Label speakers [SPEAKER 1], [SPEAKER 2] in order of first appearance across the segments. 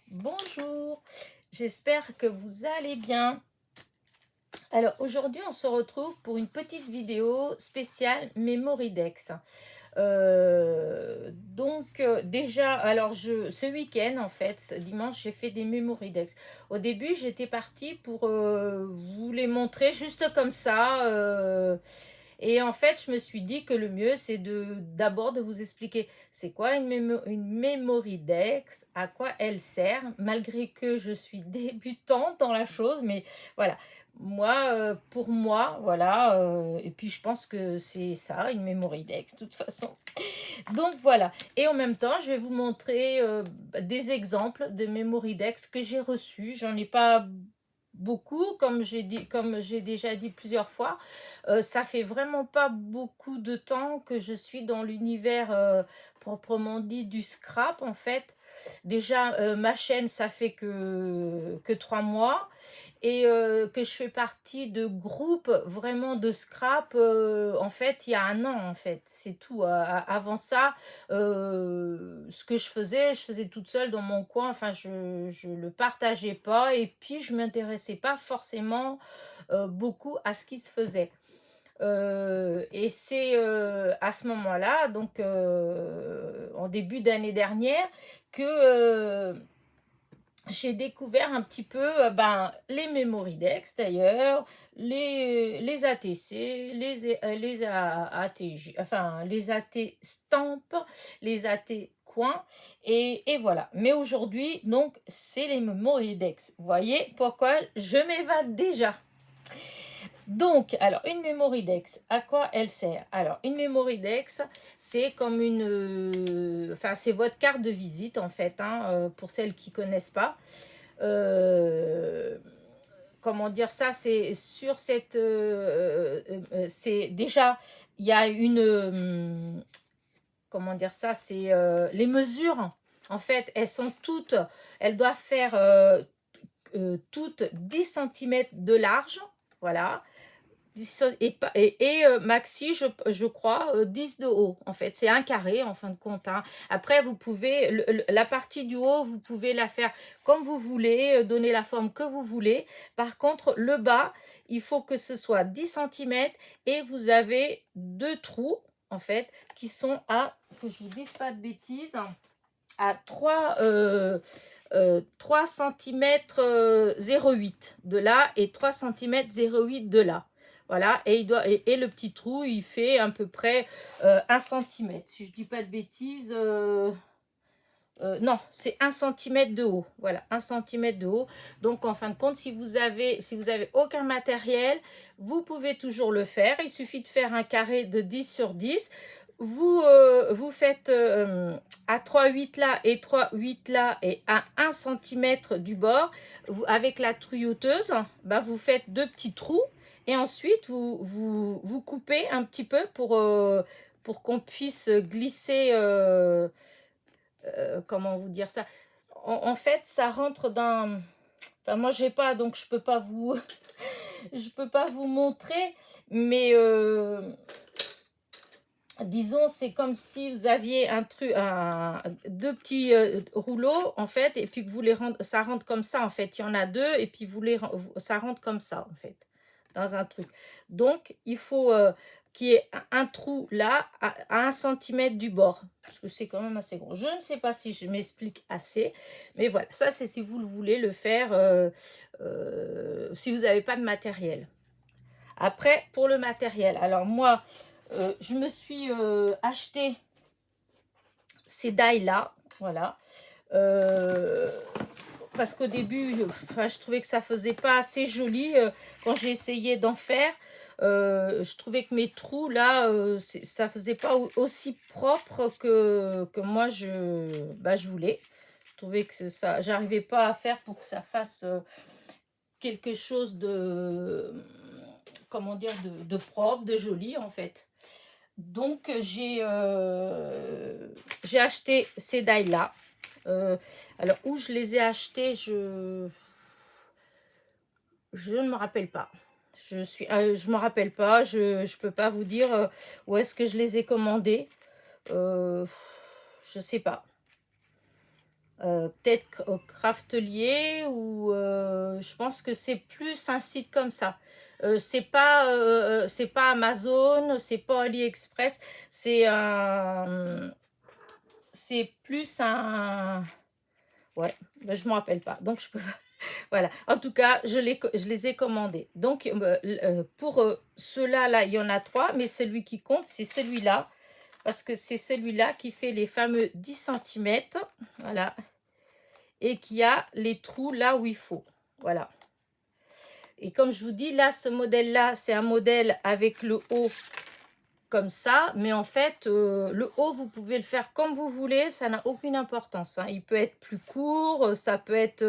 [SPEAKER 1] Bonjour, j'espère que vous allez bien. Alors aujourd'hui on se retrouve pour une petite vidéo spéciale Memoridex. Déjà, alors ce week-end en fait, ce dimanche j'ai fait des Memoridex. Au début j'étais partie pour vous les montrer juste comme ça. Et en fait, je me suis dit que le mieux, c'est d'abord de vous expliquer c'est quoi une memory dex, à quoi elle sert, malgré que je suis débutante dans la chose, mais voilà. Moi, pour moi, voilà, et puis je pense que c'est ça, une memory dex, de toute façon. Donc voilà, et en même temps, je vais vous montrer des exemples de memory dex que j'ai reçus. J'en ai pas beaucoup, comme j'ai déjà dit plusieurs fois. Ça fait vraiment pas beaucoup de temps que je suis dans l'univers proprement dit du scrap en fait. Déjà, ma chaîne, ça fait que 3 mois et que je fais partie de groupes vraiment de scrap en fait il y a un an en fait, c'est tout. Avant ça, ce que je faisais toute seule dans mon coin, enfin je le partageais pas et puis je m'intéressais pas forcément beaucoup à ce qui se faisait. Et c'est à ce moment-là, donc en début d'année dernière, que j'ai découvert un petit peu les Memoridex d'ailleurs, les ATC, les ATG, enfin les AT Stamp, les AT Coin, et voilà. Mais aujourd'hui, donc, c'est les Memoridex. Vous voyez pourquoi je m'évade déjà. Donc, alors, une Memoridex, à quoi elle sert? Alors, une Memoridex, c'est comme enfin, c'est votre carte de visite, en fait, hein, pour celles qui connaissent pas. Euh, Comment dire ça? C'est sur cette... c'est déjà, il y a comment dire ça? C'est les mesures, en fait, elles doivent faire toutes 10 centimètres de large, voilà, maxi, je crois, 10 de haut. En fait, c'est un carré en fin de compte, hein. Après, vous pouvez, la partie du haut, vous pouvez la faire comme vous voulez, donner la forme que vous voulez. Par contre, le bas, il faut que ce soit 10 centimètres et vous avez deux trous, en fait, qui sont que je ne vous dise pas de bêtises, à 3 cm 0,8 de là et 3 cm 0,8 de là. Voilà, et le petit trou, il fait à peu près 1 cm. Si je dis pas de bêtises, non, c'est 1 cm de haut. Voilà, 1 cm de haut. Donc, en fin de compte, si vous avez aucun matériel, vous pouvez toujours le faire. Il suffit de faire un carré de 10 sur 10. Vous faites à 3,8 là et 3,8 là et à 1 cm du bord. Avec la trouillouteuse, vous faites deux petits trous et ensuite vous coupez un petit peu pour qu'on puisse glisser, comment vous dire ça. En fait, ça rentre dans... Enfin, moi, j'ai pas, donc je peux pas vous, je peux pas vous montrer, mais disons, c'est comme si vous aviez deux petits rouleaux en fait, et puis que vous les rentrez, ça rentre comme ça en fait. Il y en a deux, et puis ça rentre comme ça en fait, dans un truc. Donc, il faut qu'il y ait un trou là, à 1 cm du bord, parce que c'est quand même assez gros. Je ne sais pas si je m'explique assez, mais voilà, ça c'est si vous voulez le faire, si vous n'avez pas de matériel. Après, pour le matériel, alors moi, je me suis acheté ces die là, voilà, parce qu'au début, je trouvais que ça faisait pas assez joli quand j'ai essayé d'en faire. Je trouvais que mes trous là, ça faisait pas aussi propre que moi je voulais. Je trouvais que ça, j'arrivais pas à faire pour que ça fasse quelque chose de, comment dire, de propre, de joli en fait. Donc j'ai acheté ces die là. Alors où je les ai achetés, je ne me rappelle pas. Je me rappelle pas. Je peux pas vous dire où est-ce que je les ai commandés. Je sais pas. peut-être Craftelier ou je pense que c'est plus un site comme ça. C'est pas Amazon, c'est pas AliExpress, c'est plus un, ouais, ben, je me rappelle pas. Donc je peux, voilà. En tout cas, je les ai commandés. Donc pour ceux-là, là, il y en a 3, mais celui qui compte, c'est celui-là, parce que c'est celui-là qui fait les fameux 10 centimètres, voilà, et qui a les trous là où il faut, voilà. Et comme je vous dis, là, ce modèle-là, c'est un modèle avec le haut comme ça, mais en fait, le haut, vous pouvez le faire comme vous voulez, ça n'a aucune importance, hein. Il peut être plus court, ça peut être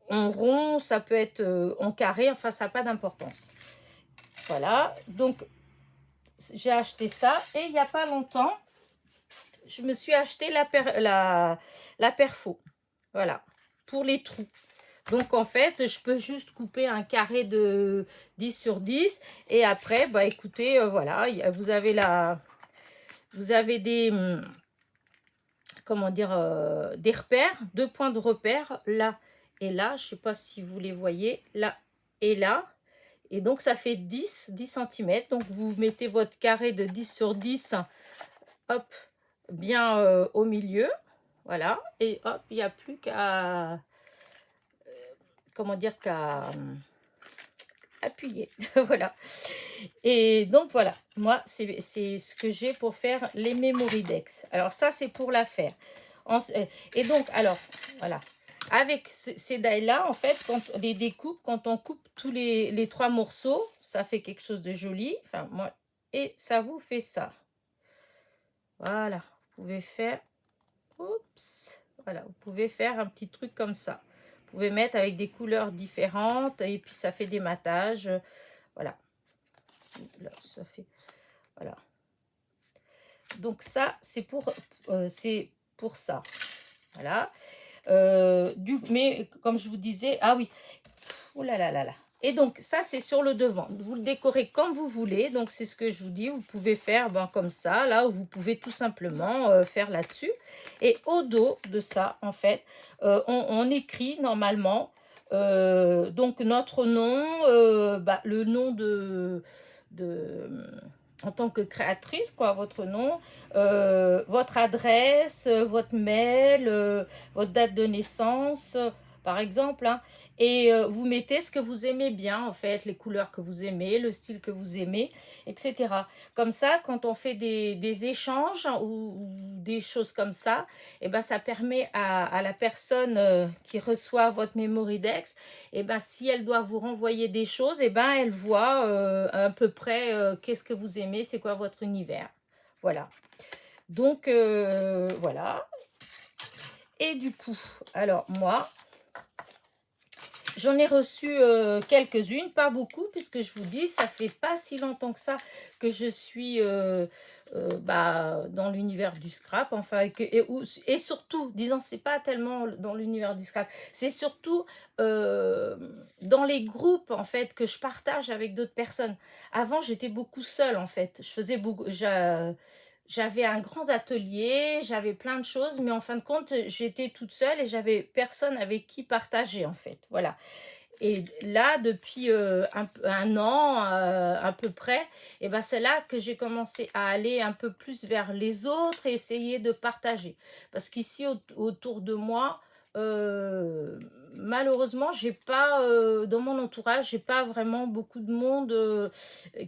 [SPEAKER 1] en rond, ça peut être en carré, enfin, ça n'a pas d'importance. Voilà, donc j'ai acheté ça, et il n'y a pas longtemps, je me suis acheté la perfo, voilà, pour les trous. Donc, en fait, je peux juste couper un carré de 10 sur 10. Et après, bah écoutez, voilà, vous avez des, comment dire, des repères, 2 points de repère, là et là. Je ne sais pas si vous les voyez, là et là. Et donc, ça fait 10 cm. Donc, vous mettez votre carré de 10 sur 10, hop, bien au milieu. Voilà. Et hop, il n'y a plus qu'à, comment dire, qu'à appuyer. Voilà. Et donc voilà, moi c'est ce que j'ai pour faire les Mémoridex. Alors ça c'est pour la faire. Et donc alors voilà, avec ces die là, en fait, quand les découpes, quand on coupe tous les 3 morceaux, ça fait quelque chose de joli. Enfin moi, et ça vous fait ça. Voilà, vous pouvez faire, oups, voilà, vous pouvez faire un petit truc comme ça. Vous pouvez mettre avec des couleurs différentes et puis ça fait des matages. Voilà. Là, ça fait, voilà. Donc ça, c'est pour ça. Voilà. Mais comme je vous disais, ah oui, oh là là là là. Et donc ça, c'est sur le devant. Vous le décorez comme vous voulez. Donc c'est ce que je vous dis. Vous pouvez faire comme ça, là, ou vous pouvez tout simplement faire là-dessus. Et au dos de ça, en fait, on écrit normalement donc notre nom, le nom en tant que créatrice, quoi, votre nom, votre adresse, votre mail, votre date de naissance, par exemple, hein, et vous mettez ce que vous aimez bien, en fait, les couleurs que vous aimez, le style que vous aimez, etc. Comme ça, quand on fait des échanges ou des choses comme ça, et ben, ça permet à la personne qui reçoit votre Mémoridex, et ben, si elle doit vous renvoyer des choses, et ben, elle voit à peu près qu'est-ce que vous aimez, c'est quoi votre univers. Voilà. Donc, voilà. Et du coup, alors moi, j'en ai reçu quelques-unes, pas beaucoup, puisque je vous dis, ça fait pas si longtemps que ça que je suis dans l'univers du scrap, enfin, et surtout, disons, c'est pas tellement dans l'univers du scrap, c'est surtout dans les groupes, en fait, que je partage avec d'autres personnes. Avant, j'étais beaucoup seule, en fait. Je faisais beaucoup, j'avais un grand atelier, j'avais plein de choses, mais en fin de compte, j'étais toute seule et j'avais personne avec qui partager, en fait. Voilà. Et là, depuis un an, à peu près, et ben c'est là que j'ai commencé à aller un peu plus vers les autres et essayer de partager. Parce qu'ici, autour de moi, malheureusement, j'ai pas, dans mon entourage, j'ai pas vraiment beaucoup de monde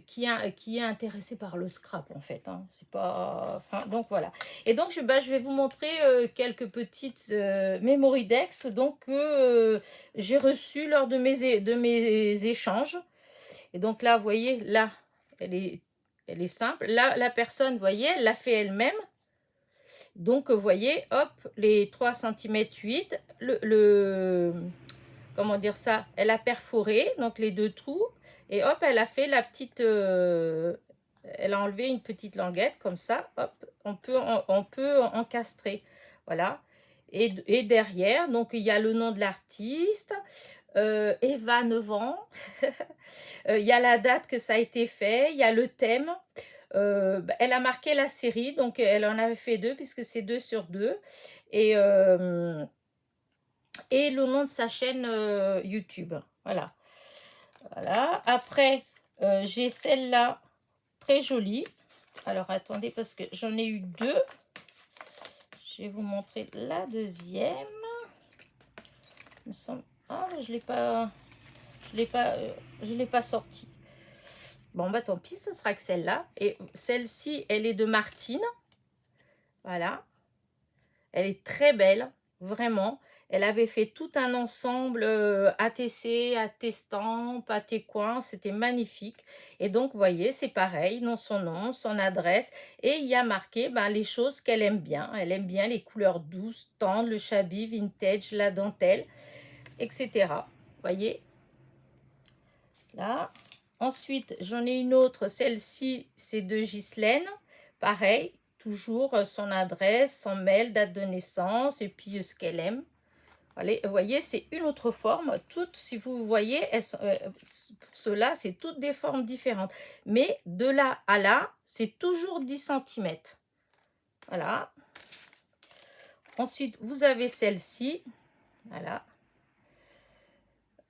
[SPEAKER 1] qui est intéressé par le scrap, en fait, hein. C'est pas, enfin, donc voilà. Et donc, je vais vous montrer quelques petites Mémoridex donc, j'ai reçu lors de mes échanges. Et donc là, vous voyez, là, elle est simple. Là, la personne, vous voyez, elle l'a fait elle-même. Donc, vous voyez, hop, les 3 cm 8, comment dire ça, elle a perforé, donc les 2 trous, et hop, elle a fait la petite, elle a enlevé une petite languette, comme ça, hop, on peut encastrer, voilà. Et derrière, donc il y a le nom de l'artiste, Eva 9 ans, il y a la date que ça a été fait, il y a le thème, Elle a marqué la série, donc elle en avait fait 2 puisque c'est 2 sur 2. Et le nom de sa chaîne YouTube. Voilà. Voilà. Après, j'ai celle-là, très jolie. Alors, attendez, parce que j'en ai eu 2. Je vais vous montrer la deuxième. Il me semble... Ah, je l'ai pas... Je l'ai pas sortie. Bon, bah tant pis, ce sera que celle-là. Et celle-ci, elle est de Martine. Voilà. Elle est très belle, vraiment. Elle avait fait tout un ensemble ATC, AT-Stamp, AT-Coin. C'était magnifique. Et donc, vous voyez, c'est pareil. Son nom, son adresse. Et il y a marqué les choses qu'elle aime bien. Elle aime bien les couleurs douces, tendres, le shabby, vintage, la dentelle, etc. Vous voyez, là. Ensuite, j'en ai une autre. Celle-ci, c'est de Ghislaine. Pareil, toujours son adresse, son mail, date de naissance et puis ce qu'elle aime. Allez, vous voyez, c'est une autre forme. Toutes, si vous voyez, pour cela, c'est toutes des formes différentes. Mais de là à là, c'est toujours 10 cm. Voilà. Ensuite, vous avez celle-ci. Voilà.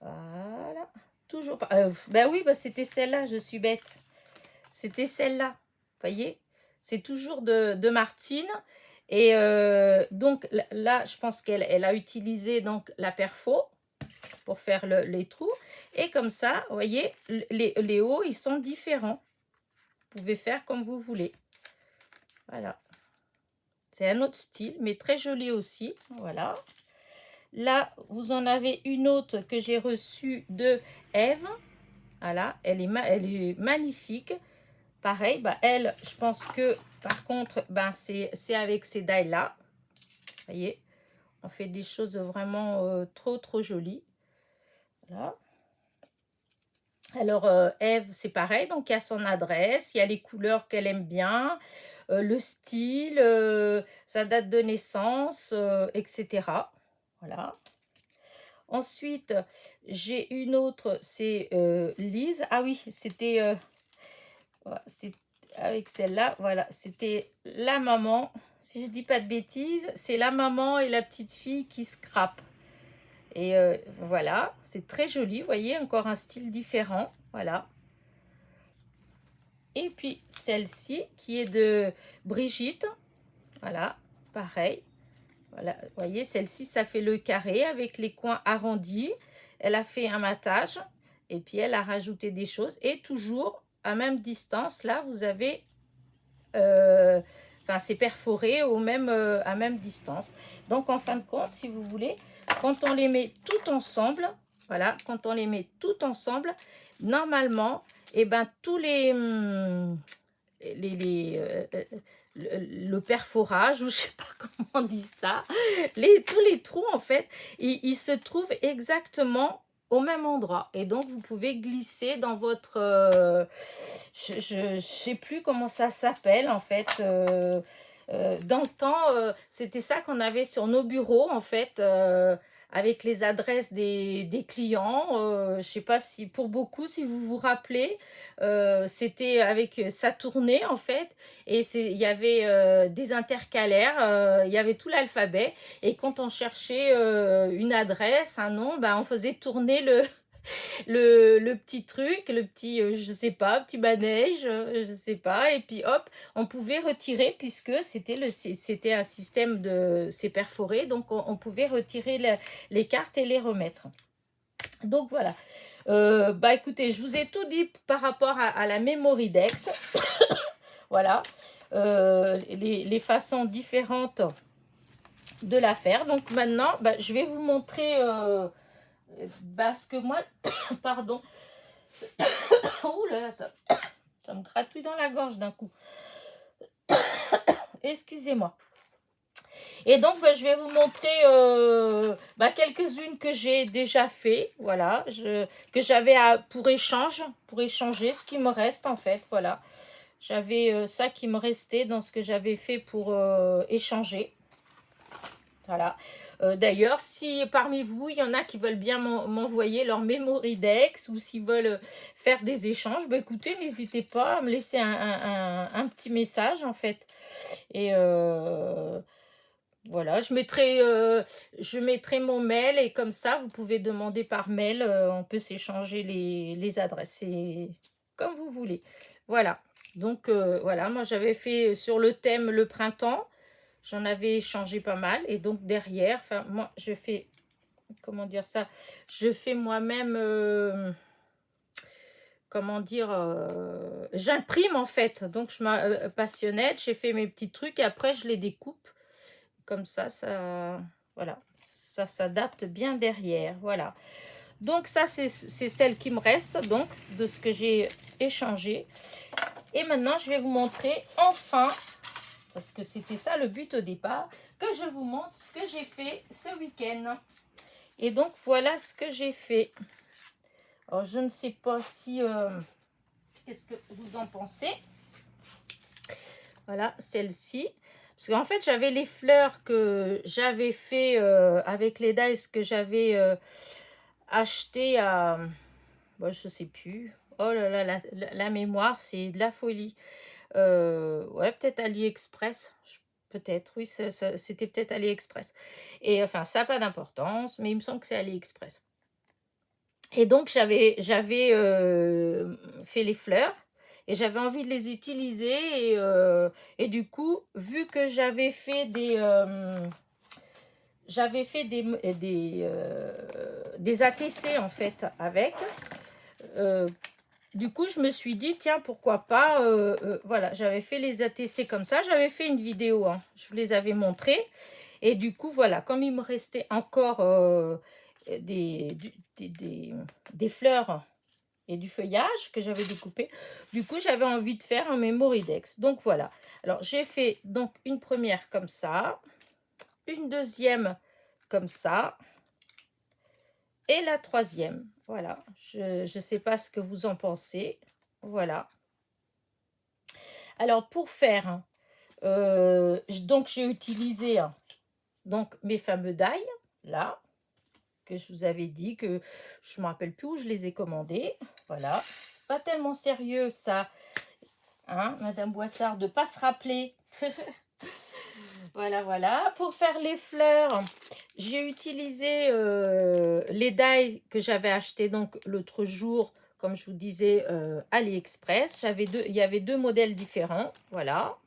[SPEAKER 1] Voilà. Toujours pas. Ben oui, c'était celle-là, je suis bête. C'était celle-là. Vous voyez, c'est toujours de Martine. Et donc là, je pense qu'elle a utilisé donc la perfo pour faire les trous. Et comme ça, vous voyez, les hauts, ils sont différents. Vous pouvez faire comme vous voulez. Voilà. C'est un autre style, mais très joli aussi. Voilà. Là, vous en avez une autre que j'ai reçue de Eve. Voilà, elle est magnifique. Pareil, elle, je pense que, par contre, c'est avec ces dailles-là. Vous voyez, on fait des choses vraiment trop jolies. Voilà. Alors, Eve, c'est pareil. Donc, il y a son adresse, il y a les couleurs qu'elle aime bien, le style, sa date de naissance, etc. Voilà. Ensuite, j'ai une autre, c'est Lise. Ah oui, c'était... c'est avec celle-là, voilà, c'était la maman, si je dis pas de bêtises, c'est la maman et la petite fille qui scrapent. Et voilà, c'est très joli, vous voyez, encore un style différent, voilà. Et puis celle-ci qui est de Brigitte, voilà, pareil. Voilà, vous voyez, celle-ci, ça fait le carré avec les coins arrondis. Elle a fait un matage et puis elle a rajouté des choses. Et toujours à même distance, là, vous avez... c'est perforé à même distance. Donc, en fin de compte, si vous voulez, quand on les met tout ensemble, voilà, quand on les met tout ensemble, normalement, tous le perforage, ou je sais pas comment on dit ça, tous les trous, en fait, ils se trouvent exactement au même endroit. Et donc, vous pouvez glisser dans votre... je sais plus comment ça s'appelle, en fait. Dans le temps, c'était ça qu'on avait sur nos bureaux, en fait, avec les adresses des clients. Je sais pas si, pour beaucoup, si vous vous rappelez, c'était avec... Ça tournait, en fait, et il y avait des intercalaires, il y avait tout l'alphabet. Et quand on cherchait une adresse, un nom, on faisait tourner le petit truc, le petit, je sais pas, petit manège, je sais pas, et puis hop, on pouvait retirer, puisque c'était un système c'est perforé, donc on pouvait retirer les cartes et les remettre. Donc voilà. Écoutez, je vous ai tout dit par rapport à la Memoridex. Voilà. Les façons différentes de la faire. Donc maintenant, je vais vous montrer... parce que moi, pardon, ouh là là, ça me gratouille dans la gorge d'un coup. Excusez-moi. Et donc, je vais vous montrer quelques-unes que j'ai déjà fait, voilà, que j'avais pour échanger ce qui me reste en fait, voilà. J'avais ça qui me restait dans ce que j'avais fait pour échanger. Voilà. D'ailleurs, si parmi vous, il y en a qui veulent bien m'envoyer leur Memorydex ou s'ils veulent faire des échanges, bah écoutez, n'hésitez pas à me laisser un petit message en fait. Et voilà, je mettrai mon mail et comme ça, vous pouvez demander par mail. On peut s'échanger les adresses. C'est comme vous voulez. Voilà. Donc, voilà, moi j'avais fait sur le thème le printemps. J'en avais changé pas mal. Et donc, derrière, enfin, moi, je fais, comment dire ça? Je fais moi-même, comment dire, j'imprime en fait. Donc, je m'a passionnette, j'ai fait mes petits trucs et après, je les découpe. Comme ça, voilà, ça s'adapte bien derrière, voilà. Donc ça, c'est celle qui me reste, donc, de ce que j'ai échangé. Et maintenant, je vais vous montrer, enfin, parce que c'était ça le but au départ, que je vous montre ce que j'ai fait ce week-end. Et donc, voilà ce que j'ai fait. Alors, je ne sais pas si... qu'est-ce que vous en pensez? Voilà, celle-ci. Parce qu'en fait, j'avais les fleurs que j'avais fait avec les dies que j'avais acheté à... Bon, je sais plus. Oh là là, la mémoire, c'est de la folie. Ouais, peut-être AliExpress. Peut-être, oui, c'était peut-être AliExpress. Et enfin, ça n'a pas d'importance, mais il me semble que c'est AliExpress. Et donc, j'avais fait les fleurs. Et j'avais envie de les utiliser. Et du coup, vu que j'avais fait des ATC en fait avec, du coup, je me suis dit, tiens, pourquoi pas, voilà, j'avais fait les ATC comme ça. J'avais fait une vidéo, hein, je vous les avais montrés. Et du coup, voilà, comme il me restait encore des, des fleurs et du feuillage que j'avais découpé. Du coup, j'avais envie de faire un Memorydex. Donc, voilà. Alors, j'ai fait donc une première comme ça, une deuxième comme ça, et la troisième. Voilà. Je ne sais pas ce que vous en pensez. Voilà. Alors, pour faire, donc, j'ai utilisé donc, mes fameux die, là, que je vous avais dit, que je ne me rappelle plus où je les ai commandés. Voilà. Pas tellement sérieux, ça. Hein, Madame Boissard, de ne pas se rappeler. Voilà, voilà. Pour faire les fleurs, j'ai utilisé les dies que j'avais acheté donc l'autre jour, comme je vous disais, AliExpress. Il y avait deux modèles différents. Voilà.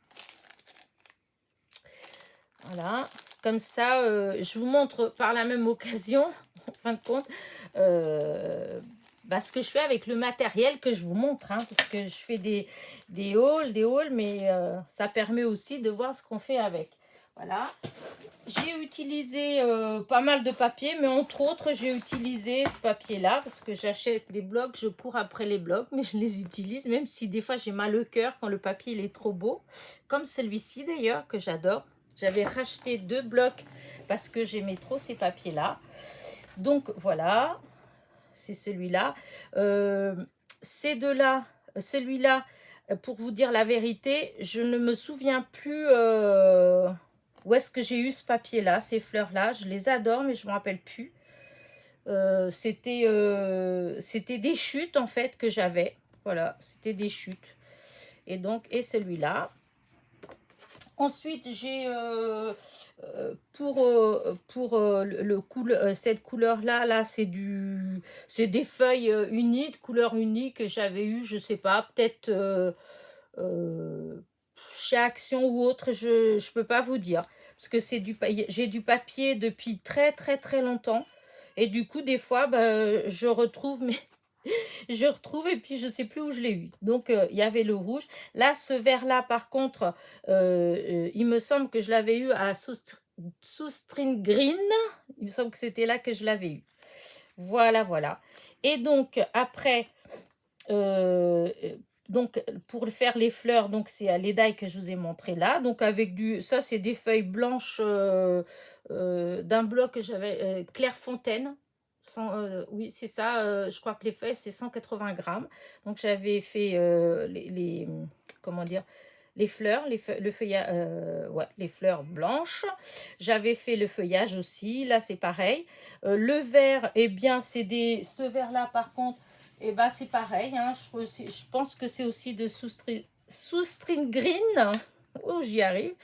[SPEAKER 1] Voilà. Comme ça, je vous montre par la même occasion, en fin de compte, ce que je fais avec le matériel que je vous montre, hein, parce que je fais des hauls, mais ça permet aussi de voir ce qu'on fait avec. Voilà. J'ai utilisé pas mal de papier, mais entre autres, j'ai utilisé ce papier-là, parce que j'achète des blocs, je cours après les blocs, mais je les utilise, même si des fois j'ai mal au cœur quand le papier il est trop beau, comme celui-ci d'ailleurs, que j'adore. J'avais racheté 2 blocs parce que j'aimais trop ces papiers-là. Donc voilà, c'est celui-là. Ces deux-là, celui-là, pour vous dire la vérité, je ne me souviens plus où est-ce que j'ai eu ce papier-là, ces fleurs-là. Je les adore, mais je ne me rappelle plus. C'était des chutes, en fait, que j'avais. Voilà, c'était des chutes. Et donc, et celui-là. Ensuite, j'ai cette couleur-là, là, c'est des feuilles uniques, couleur unique que j'avais eu, je sais pas, peut-être chez Action ou autre, je peux pas vous dire. Parce que j'ai du papier depuis très très très longtemps. Et du coup, des fois, je retrouve je retrouve et puis je sais plus où je l'ai eu. Donc, il y avait le rouge. Là, ce vert-là, par contre, il me semble que je l'avais eu à Soustring Green. Il me semble que c'était là que je l'avais eu. Voilà, voilà. Et donc, après, donc pour faire les fleurs, donc c'est à l'édaille que je vous ai montré là. Donc, avec ça, c'est des feuilles blanches d'un bloc que j'avais, Clairefontaine. Oui, c'est ça. Je crois que les feuilles, c'est 180 grammes. Donc, j'avais fait comment dire, les fleurs, le feuillage, ouais, les fleurs blanches. J'avais fait le feuillage aussi, là c'est pareil. Le vert, eh bien ce vert là par contre, eh ben c'est pareil, hein. Je pense que c'est aussi de Soustring Green. Oh, j'y arrive.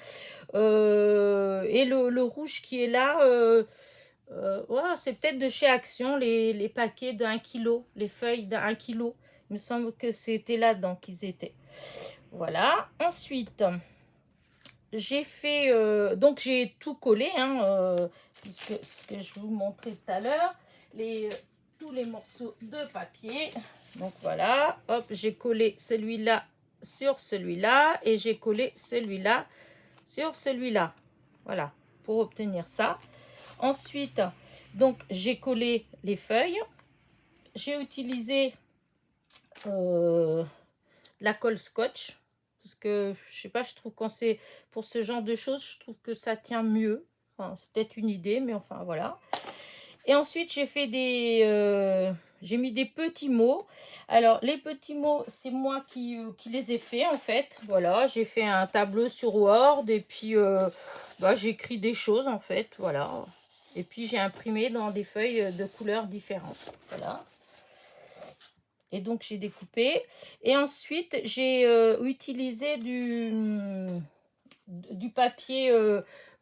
[SPEAKER 1] Et le rouge qui est là, ouais, c'est peut-être de chez Action, les paquets d'1 kilo, les feuilles d'1 kilo. Il me semble que c'était là-dedans qu'ils étaient. Voilà. Ensuite, j'ai fait, donc j'ai tout collé, hein, puisque ce que je vous montrais tout à l'heure, tous les morceaux de papier. Donc voilà, hop, j'ai collé celui-là sur celui-là et j'ai collé celui-là sur celui-là. Voilà, pour obtenir ça. Ensuite, donc j'ai collé les feuilles. J'ai utilisé la colle scotch. Parce que, je sais pas, je trouve quand c'est pour ce genre de choses, je trouve que ça tient mieux. Enfin, c'est peut-être une idée, mais enfin, voilà. Et ensuite, j'ai fait j'ai mis des petits mots. Alors, les petits mots, c'est moi qui les ai faits, en fait. Voilà, j'ai fait un tableau sur Word et puis j'ai écrit des choses, en fait. Voilà. Et puis, j'ai imprimé dans des feuilles de couleurs différentes. Voilà. Et donc, j'ai découpé. Et ensuite, j'ai utilisé du papier,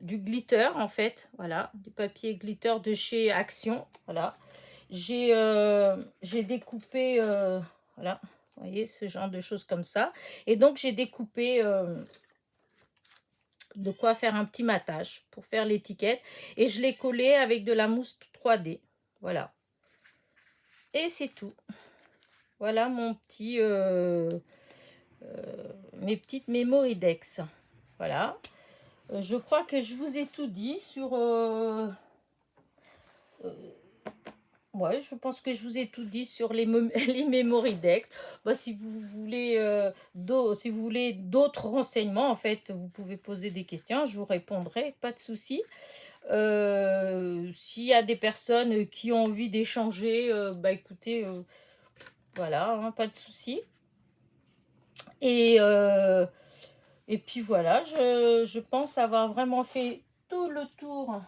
[SPEAKER 1] du glitter, en fait. Voilà, du papier glitter de chez Action. Voilà. J'ai découpé, voilà, vous voyez, ce genre de choses comme ça. Et donc, j'ai découpé de quoi faire un petit matage pour faire l'étiquette. Et je l'ai collé avec de la mousse 3D. Voilà. Et c'est tout. Voilà mon petit, mes petites Mémoridex. Voilà. Je crois que je vous ai tout dit sur... ouais, je pense que je vous ai tout dit sur les Mémoridex. Bah, si vous voulez d'autres renseignements, en fait, vous pouvez poser des questions. Je vous répondrai, pas de souci. S'il y a des personnes qui ont envie d'échanger, bah écoutez, voilà, hein, pas de souci. Et puis voilà, je pense avoir vraiment fait tout le tour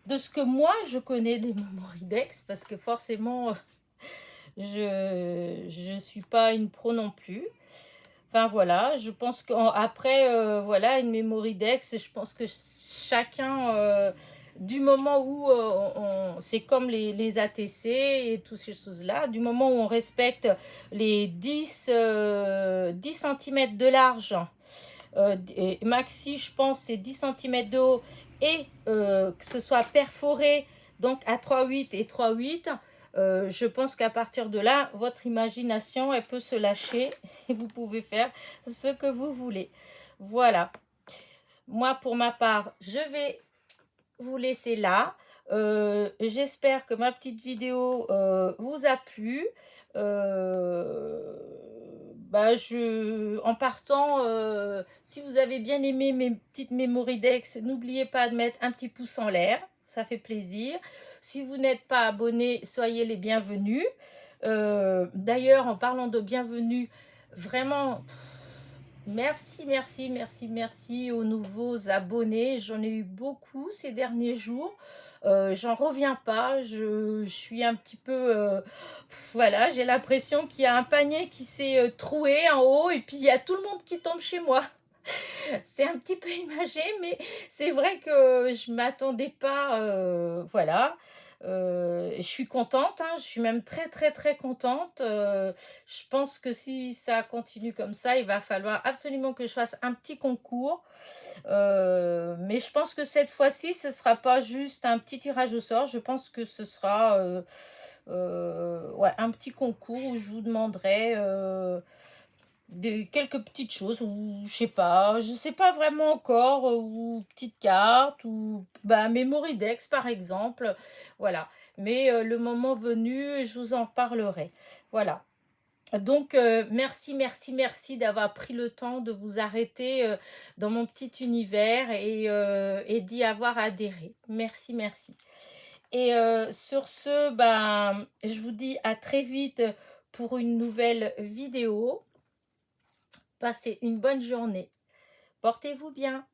[SPEAKER 1] de ce que moi je connais des Mémoridex, parce que forcément, je suis pas une pro non plus. Enfin voilà, je pense qu'après, voilà, une Mémoridex, je pense que chacun, du moment où c'est comme les ATC et toutes ces choses-là, du moment où on respecte les 10 cm de large, et maxi, je pense, c'est 10 cm de haut, et que ce soit perforé, donc à 3,8 et 3,8, je pense qu'à partir de là, votre imagination, elle peut se lâcher et vous pouvez faire ce que vous voulez. Voilà. Moi, pour ma part, je vais vous laisser là. J'espère que ma petite vidéo vous a plu. En partant, si vous avez bien aimé mes petites Mémoridex, n'oubliez pas de mettre un petit pouce en l'air, ça fait plaisir. Si vous n'êtes pas abonné, soyez les bienvenus. D'ailleurs, en parlant de bienvenue, vraiment, merci, merci, merci, merci aux nouveaux abonnés. J'en ai eu beaucoup ces derniers jours. J'en reviens pas. Je suis un petit peu... voilà, j'ai l'impression qu'il y a un panier qui s'est troué en haut et puis il y a tout le monde qui tombe chez moi. C'est un petit peu imagé, mais c'est vrai que je m'attendais pas. Voilà. Je suis contente, hein, je suis même très très très contente. Je pense que si ça continue comme ça, il va falloir absolument que je fasse un petit concours. Mais je pense que cette fois-ci, ce sera pas juste un petit tirage au sort. Je pense que ce sera ouais, un petit concours où je vous demanderai quelques petites choses, ou je sais pas vraiment encore, ou petites cartes, ou Mémoridex par exemple, voilà. Mais le moment venu, je vous en parlerai. Voilà. Donc, merci, merci, merci d'avoir pris le temps de vous arrêter dans mon petit univers et d'y avoir adhéré. Merci, merci. Et sur ce, je vous dis à très vite pour une nouvelle vidéo. Passez une bonne journée. Portez-vous bien.